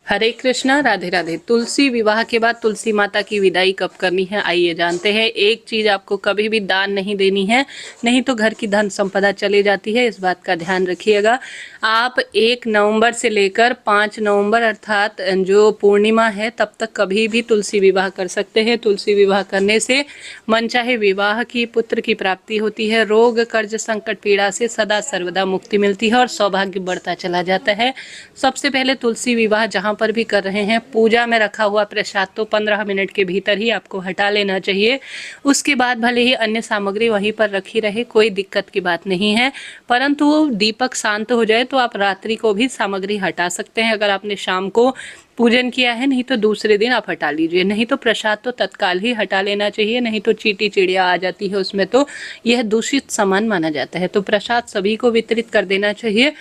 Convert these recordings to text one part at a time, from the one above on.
हरे कृष्णा, राधे राधे। तुलसी विवाह के बाद तुलसी माता की विदाई कब करनी है, आइए जानते हैं। एक चीज आपको कभी भी दान नहीं देनी है, नहीं तो घर की धन संपदा चली जाती है, इस बात का ध्यान रखिएगा। आप 1 नवंबर से लेकर 5 नवंबर अर्थात जो पूर्णिमा है तब तक कभी भी तुलसी विवाह कर सकते हैं। तुलसी विवाह करने से मनचाहे विवाह की, पुत्र की प्राप्ति होती है, रोग कर्ज संकट पीड़ा से सदा सर्वदा मुक्ति मिलती है और सौभाग्य बढ़ता चला जाता है। सबसे पहले तुलसी विवाह जहाँ पर भी कर रहे हैं, पूजा में रखा हुआ प्रसाद तो 15 मिनट के भीतर ही आपको हटा लेना चाहिए। उसके बाद भले ही अन्य सामग्री वहीं पर रखी रहे, कोई दिक्कत की बात नहीं है, परंतु दीपक शांत हो जाए तो आप रात्रि को भी सामग्री हटा सकते हैं। अगर आपने शाम को पूजन किया है, नहीं तो दूसरे दिन आप हटा लीजिए। नहीं तो प्रसाद तो तत्काल ही हटा लेना चाहिए, नहीं तो चींटी चिड़िया आ जाती है उसमें, तो यह दूषित सामान माना जाता है। तो प्रसाद सभी को वितरित कर देना चाहिए।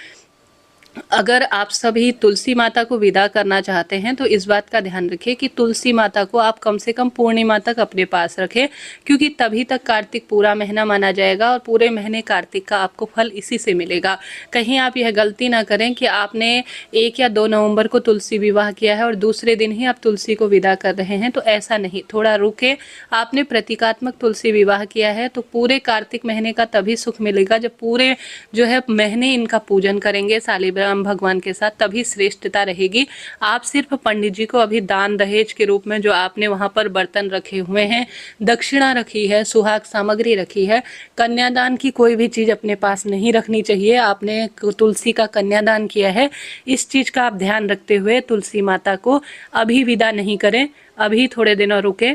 अगर आप सभी तुलसी माता को विदा करना चाहते हैं तो इस बात का ध्यान रखिए कि तुलसी माता को आप कम से कम पूर्णिमा तक अपने पास रखें, क्योंकि तभी तक कार्तिक पूरा महीना माना जाएगा और पूरे महीने कार्तिक का आपको फल इसी से मिलेगा। कहीं आप यह गलती ना करें कि आपने 1 या 2 नवंबर को तुलसी विवाह किया है और दूसरे दिन ही आप तुलसी को विदा कर रहे हैं, तो ऐसा नहीं, थोड़ा रुके। आपने प्रतीकात्मक तुलसी विवाह किया है तो पूरे कार्तिक महीने का तभी सुख मिलेगा जब पूरे जो है महीने इनका पूजन करेंगे शालिग्राम भगवान के साथ, तभी श्रेष्ठता रहेगी। आप सिर्फ पंडित जी को अभी दान दहेज के रूप में जो आपने वहां पर बर्तन रखे हुए हैं, दक्षिणा रखी है, सुहाग सामग्री रखी है, कन्यादान की कोई भी चीज अपने पास नहीं रखनी चाहिए। आपने तुलसी का कन्यादान किया है, इस चीज का आप ध्यान रखते हुए तुलसी माता को अभी विदा नहीं करें, अभी थोड़े दिनों रुके।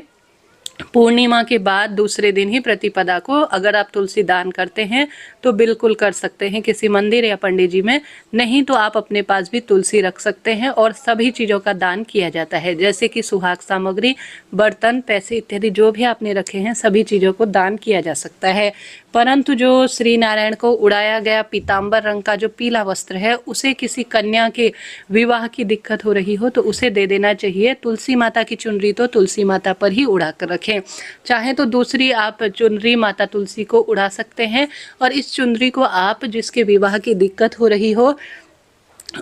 पूर्णिमा के बाद दूसरे दिन ही प्रतिपदा को अगर आप तुलसी दान करते हैं तो बिल्कुल कर सकते हैं किसी मंदिर या पंडित जी में, नहीं तो आप अपने पास भी तुलसी रख सकते हैं। और सभी चीज़ों का दान किया जाता है, जैसे कि सुहाग सामग्री, बर्तन, पैसे इत्यादि जो भी आपने रखे हैं सभी चीज़ों को दान किया जा सकता है। परंतु जो श्री नारायण को उड़ाया गया पीताम्बर रंग का जो पीला वस्त्र है, उसे किसी कन्या के विवाह की दिक्कत हो रही हो तो उसे दे देना चाहिए। तुलसी माता की चुनरी तो तुलसी माता पर ही उड़ा कर रखें। चाहे तो दूसरी आप चुनरी माता तुलसी को उड़ा सकते हैं, और इस चुनरी को आप जिसके विवाह की दिक्कत हो रही हो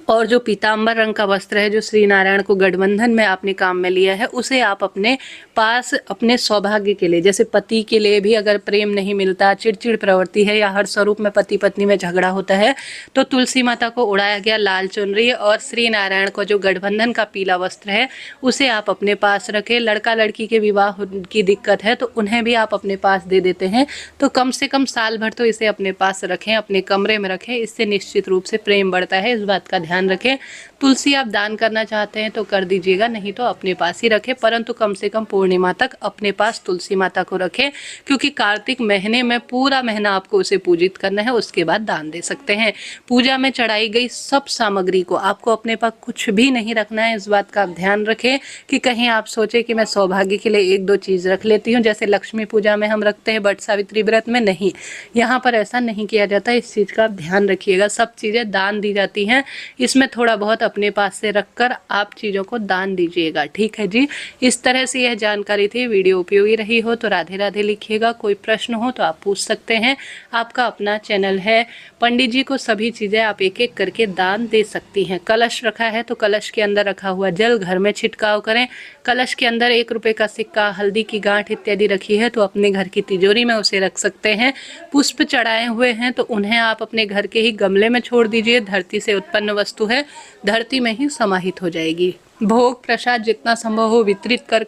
और जो पीताम्बर रंग का वस्त्र है जो श्री नारायण को गठबंधन में आपने काम में लिया है, उसे आप अपने पास अपने सौभाग्य के लिए, जैसे पति के लिए भी अगर प्रेम नहीं मिलता, चिड़चिड़ प्रवृत्ति है या हर स्वरूप में पति पत्नी में झगड़ा होता है, तो तुलसी माता को उड़ाया गया लाल चुनरी और श्री नारायण को जो गठबंधन का पीला वस्त्र है उसे आप अपने पास रखें। लड़का लड़की के विवाह की दिक्कत है तो उन्हें भी आप अपने पास दे देते हैं, तो कम से कम साल भर तो इसे अपने पास रखें, अपने कमरे में रखें, इससे निश्चित रूप से प्रेम बढ़ता है, इस बात का ध्यान रखें। तुलसी आप दान करना चाहते हैं तो कर दीजिएगा, नहीं तो अपने पास ही रखें, परंतु कम से कम पूर्णिमा तक अपने पास तुलसी माता को रखें, क्योंकि कार्तिक महीने में पूरा महीना आपको उसे पूजित करना है, उसके बाद दान दे सकते हैं। पूजा में चढ़ाई गई सब सामग्री को आपको अपने पास कुछ भी नहीं रखना है, इस बात का आप ध्यान रखें कि कहीं आप सोचे कि मैं सौभाग्य के लिए 1-2 चीज़ रख लेती हूँ, जैसे लक्ष्मी पूजा में हम रखते हैं, बट सावित्री व्रत में नहीं, यहाँ पर ऐसा नहीं किया जाता, इस चीज़ का आप ध्यान रखिएगा। सब चीज़ें दान दी जाती हैं, इसमें थोड़ा बहुत अपने पास से रखकर आप चीज़ों को दान दीजिएगा, ठीक है जी। इस तरह से यह जानकारी थी। वीडियो उपयोगी रही हो तो राधे राधे लिखिएगा, कोई प्रश्न हो तो आप पूछ सकते हैं। आपका अपना चैनल है, पंडित जी को सभी चीज़ें आप एक एक करके दान दे सकती हैं। कलश रखा है तो कलश के अंदर रखा हुआ जल घर में छिड़काव करें। कलश के अंदर 1 रुपये का सिक्का, हल्दी की गांठ इत्यादि रखी है तो अपने घर की तिजोरी में उसे रख सकते हैं। पुष्प चढ़ाए हुए हैं तो उन्हें आप अपने घर के ही गमले में छोड़ दीजिए, धरती से उत्पन्न वस्तु है, धरती में ही समाहित हो जाएगी। भोग प्रसाद जितना संभव हो वितरित कर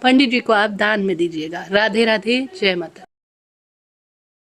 पंडित जी को आप दान में दीजिएगा। राधे राधे, जय माता।